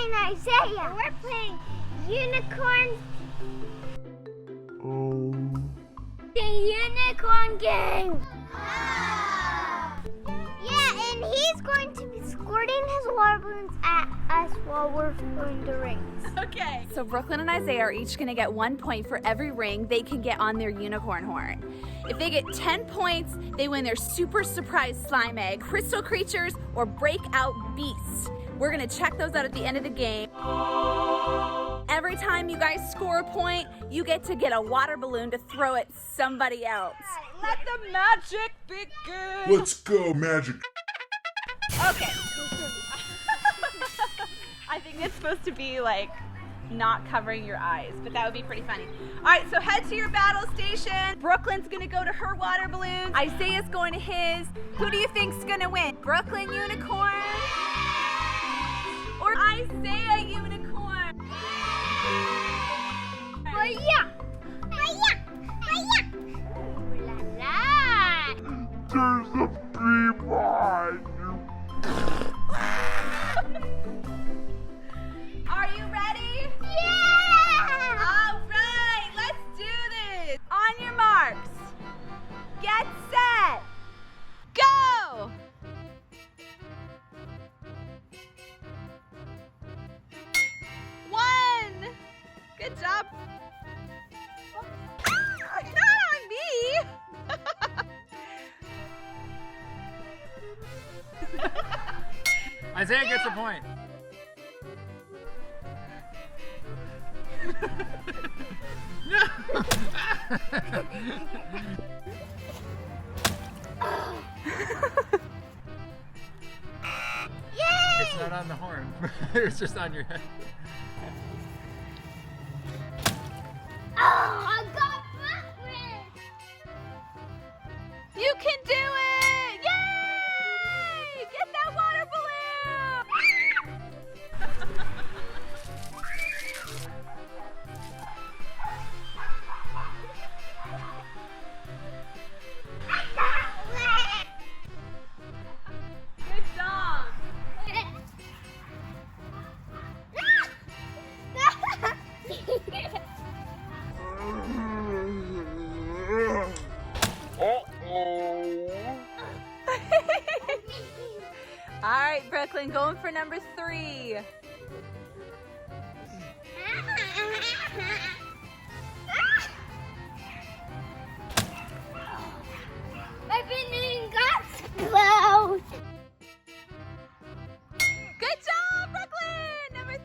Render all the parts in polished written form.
playing Isaiah. We're playing unicorn. The unicorn game. Yeah, and he's going to be squirting his water balloons at us while we're throwing the rings. Okay. So Brooklyn and Isaiah are each gonna get 1 point for every ring they can get on their unicorn horn. If they get 10 points, they win their super surprise slime egg, crystal creatures, or breakout beasts. We're gonna check those out at the end of the game. Every time you guys score a point, you get to get a water balloon to throw at somebody else. Let the magic begin. Let's go, magic. Okay. I think it's supposed to be like not covering your eyes, but that would be pretty funny. All right, so head to your battle station. Brooklyn's gonna go to her water balloons. Isaiah's going to his. Who do you think's gonna win? Brooklyn unicorn or Isaiah unicorn? Hiya! Hiya! Hiya! Ooh la la! There's a bee behind you. Are you ready? Yeah! All right, let's do this. On your marks, get set, go! One. Good job. Not on me. Isaiah gets a point. It's not on the horn. It's just on your head. Oh, I got Brooklyn! You can do it! Yay! Get that water balloon! Good job! All right, Brooklyn, going for number 3. My balloon got exploded. Good job, Brooklyn! Number 3.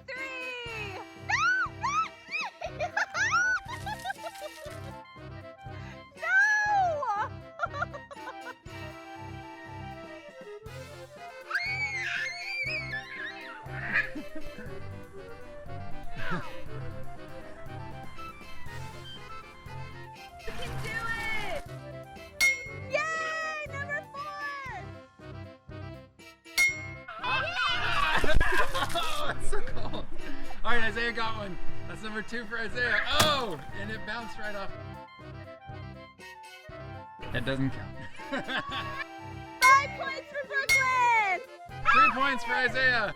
You can do it! Yay! Number 4! Oh, that's so cool. All right, Isaiah got one. That's number 2 for Isaiah. Oh, and it bounced right off. That doesn't count. 5 points for Brooklyn! 3 points for Isaiah.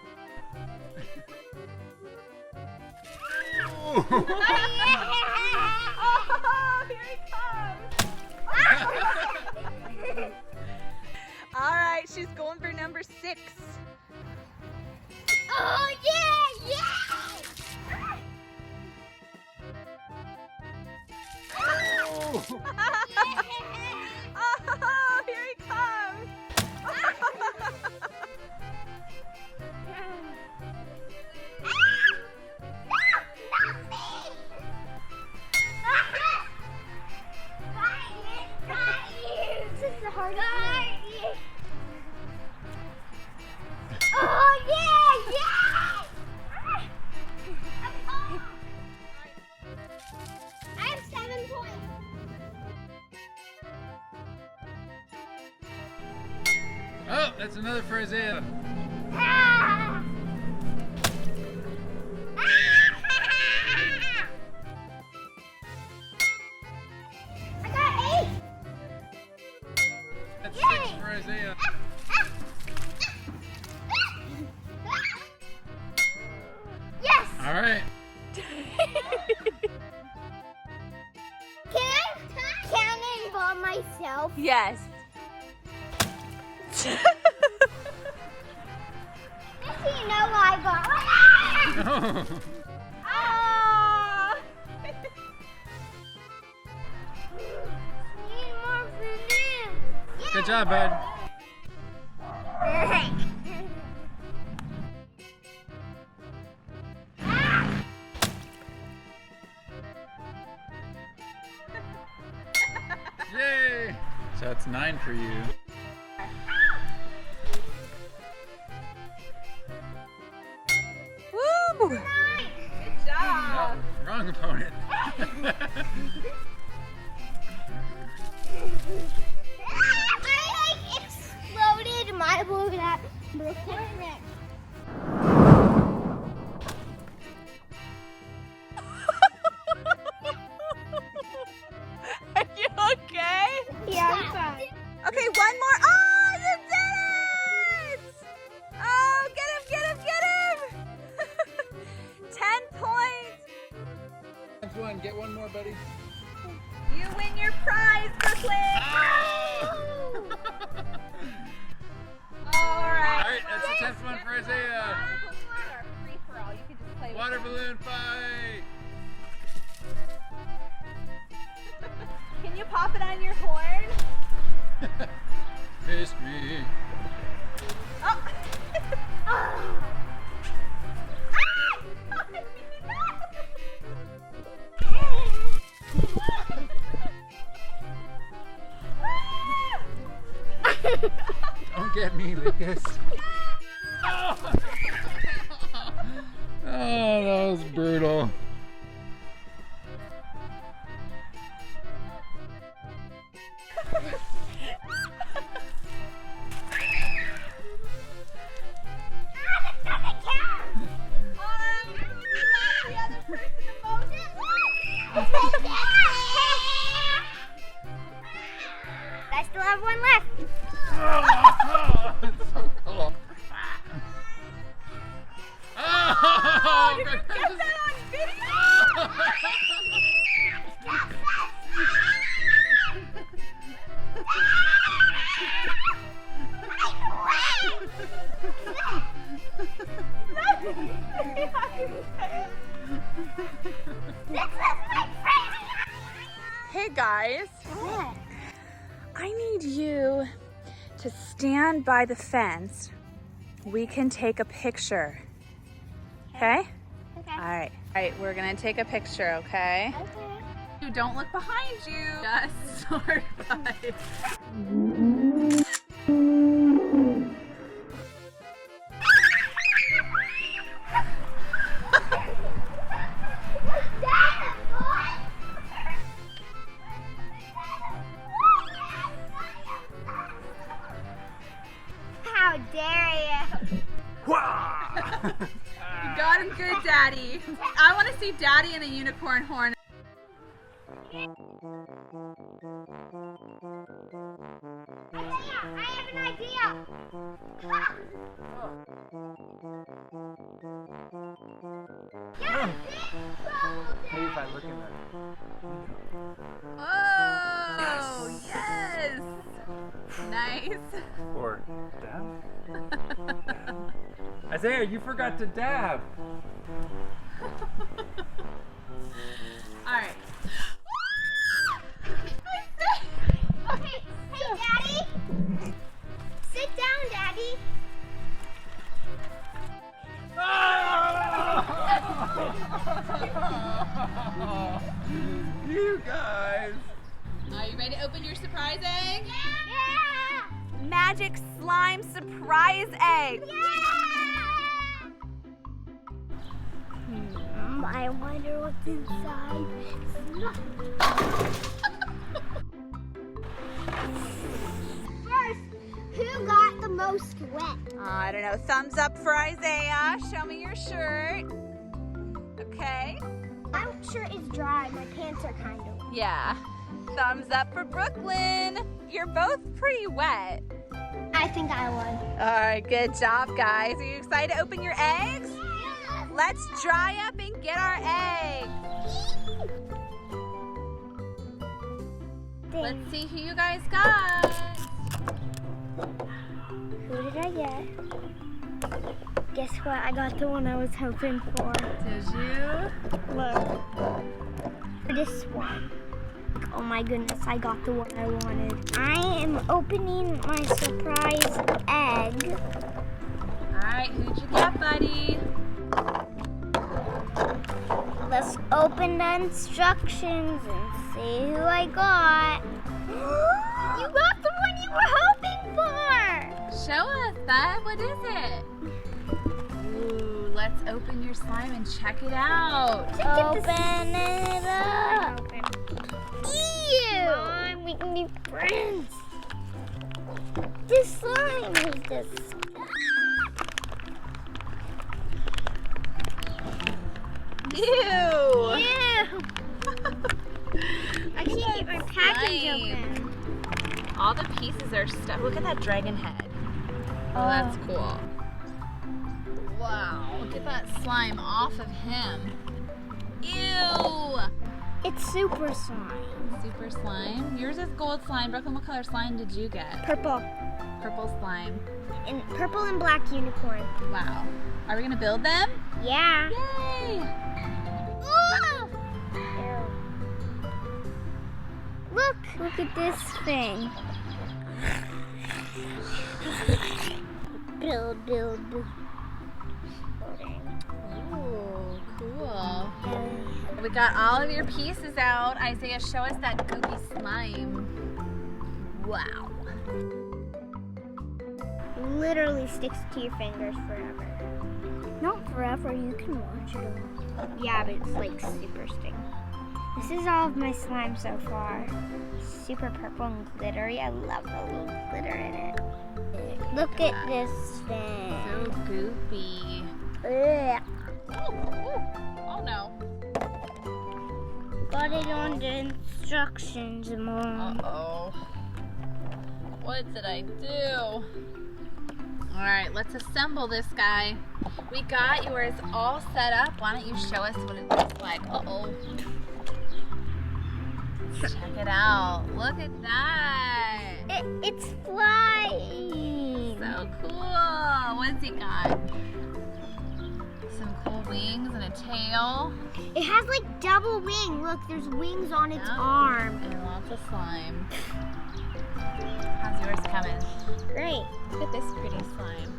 Oh, here he comes! All right, she's going for number 6. Oh, yeah, yeah! Oh, here he comes! This is the hard one. Oh, yeah, yeah! I have 7 points. Oh, that's another for Isaiah. Ah! I got 8. That's 6 for Isaiah. Yes. Just so you know why I got Ah! Need more balloons. Good job, bud. Yay! So that's 9 for you. Woo! Good job. No, wrong opponent. I exploded my balloon at Brooklyn. Are you okay? Yeah, I'm fine. Okay, one more. Oh, you did it! Oh, get him! 10 points. That's one. Get one more, buddy. You win your prize, Brooklyn. All right. All right, that's the 10th one for Isaiah. Free for all. You can just play Water balloon fight. Can you pop it on your horn? Missed me. Oh. Don't get me, Lucas. Oh, that was brutal. I still have one left. It's so cool. Oh, Did you get that on video? Hey guys, I need you to stand by the fence. We can take a picture. Okay? Okay. All right, we're gonna take a picture, okay? Okay. Don't look behind you. Just start by. How dare you? You got him good, Daddy. I want to see Daddy in a unicorn horn. I have an idea. Maybe if I look in there. Oh, yes. Nice. Or dab? Isaiah, you forgot to dab. All right. Okay, hey, Daddy. Sit down, Daddy. You guys. Are you ready to open your surprise egg? Yeah! Magic slime surprise egg. I wonder what's inside. First, who got the most wet? I don't know. Thumbs up for Isaiah. Show me your shirt. Okay. My shirt is dry. My pants are kind of wet. Yeah. Thumbs up for Brooklyn. You're both pretty wet. I think I won. All right, good job, guys. Are you excited to open your eggs? Yeah. Let's dry up and get our eggs. thing. Let's see who you guys got. Who did I get? Guess what? I got the one I was hoping for. Did you? Look. This one. Oh my goodness, I got the one I wanted. I am opening my surprise egg. Alright, who'd you get, buddy? Let's open the instructions and see who I got. You got the one you were hoping for! Show us, bud. What is it? Ooh, let's open your slime and check it out. Open it up. Ew! Come on, we can be friends. This slime is disgusting. Ew! Ew! I can't get my package open. All the pieces are stuck. Look at that dragon head. Oh, that's cool. Wow, look at that slime off of him. Ew! It's super slime. Super slime. Yours is gold slime. Brooklyn, what color slime did you get? Purple. Purple slime. And purple and black unicorn. Wow. Are we gonna build them? Yeah. Yay! Ooh! Look at this thing. Build. Ooh, cool. We got all of your pieces out. Isaiah, show us that goopy slime. Wow. Literally sticks to your fingers forever. Not forever, you can wash it off. Yeah, but it's like super sticky. This is all of my slime so far. Super purple and glittery. I love the little glitter in it. Look at this thing. So goopy. Ugh. Oh no. Got it on the instructions, Mom. Uh-oh. What did I do? Alright, let's assemble this guy. We got yours all set up. Why don't you show us what it looks like? Uh-oh. Check it out. Look at that. It's flying. So cool. What's he got? Some cool wings and a tail. It has like double wing. Look, there's wings on its Yep. arm. And lots of slime. How's yours coming? Great. Look at this pretty slime.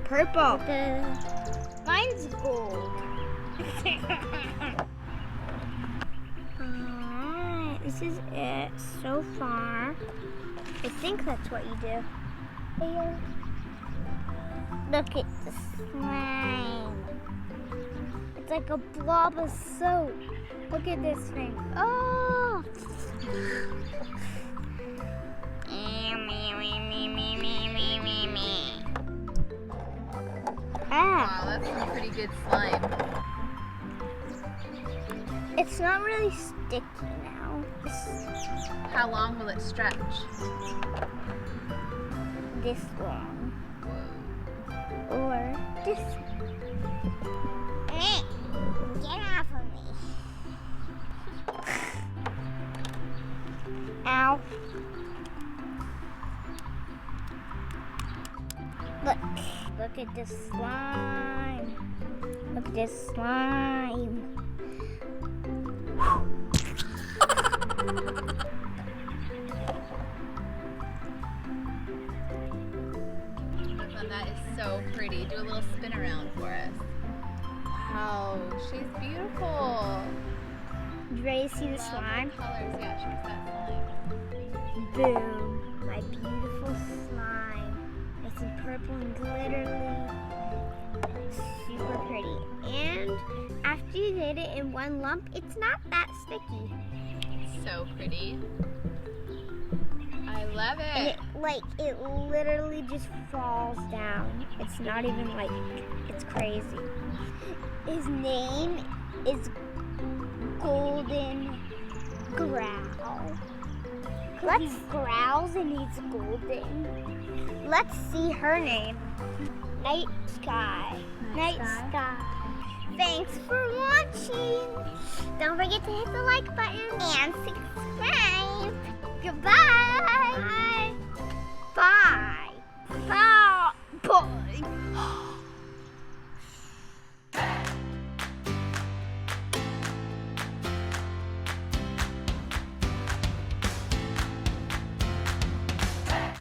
Purple. Mine's gold. Alright, this is it so far. I think that's what you do. Here. Look at the slime. It's like a blob of soap. Look at this thing. Oh! Wow, that's some pretty good slime. It's not really sticky now. How long will it stretch? This long. Or this. Get off of me. Ow. Look at this slime. Look at this slime. That is so pretty. Do a little spin around for us. Wow, she's beautiful. You ready to see the slime? Colors, yeah, she's that slime. Boom. My beautiful slime. Nice and purple and glittery. Super pretty. And after you get it in one lump, it's not that sticky. So pretty. I love And it. it literally just falls down. It's not even like, it's crazy. His name is Golden Growl. He growls and he's golden. Let's see her name. Night Sky. Night Sky. Thanks for watching. Don't forget to hit the like button and subscribe. Goodbye.